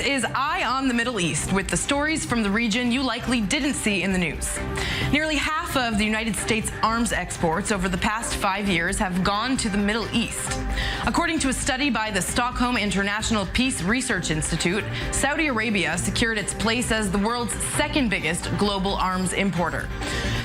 is Eye on the Middle East, with the stories from the region you likely didn't see in the news. Nearly half of the United States arms exports over the past 5 years have gone to the Middle East. According to a study by the Stockholm International Peace Research Institute, Saudi Arabia secured its place as the world's second biggest global arms importer.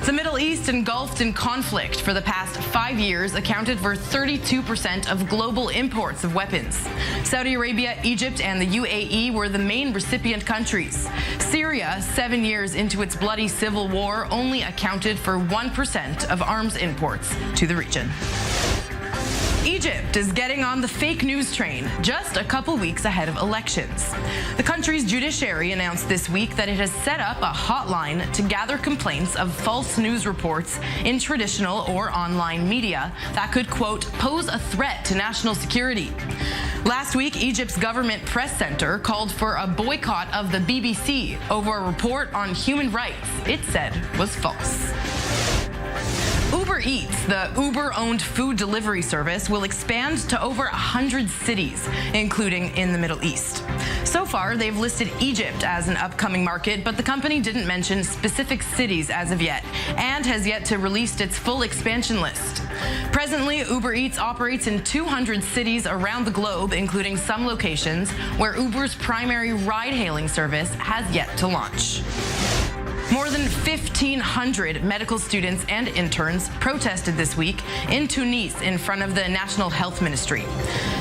The Middle East, engulfed in conflict for the past 5 years, accounted for 32% of global imports of weapons. Saudi Arabia, Egypt, and the UAE were the main recipient countries. Syria, 7 years into its bloody civil war, only accounted for 1% of arms imports to the region. Egypt is getting on the fake news train just a couple weeks ahead of elections. The country's judiciary announced this week that it has set up a hotline to gather complaints of false news reports in traditional or online media that could, quote, pose a threat to national security. Last week, Egypt's government press center called for a boycott of the BBC over a report on human rights it said was false. Uber Eats, the Uber-owned food delivery service, will expand to over 100 cities, including in the Middle East. So far, they've listed Egypt as an upcoming market, but the company didn't mention specific cities as of yet, and has yet to release its full expansion list. Presently, Uber Eats operates in 200 cities around the globe, including some locations where Uber's primary ride-hailing service has yet to launch. More than 1,500 medical students and interns protested this week in Tunis in front of the National Health Ministry.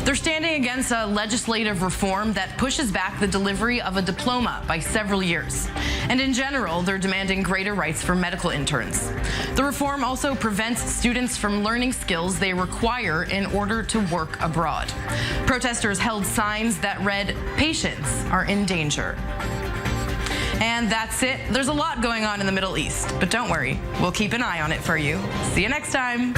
They're standing against a legislative reform that pushes back the delivery of a diploma by several years. And in general, they're demanding greater rights for medical interns. The reform also prevents students from learning skills they require in order to work abroad. Protesters held signs that read, "Patients are in danger." And that's it. There's a lot going on in the Middle East, but don't worry, we'll keep an eye on it for you. See you next time.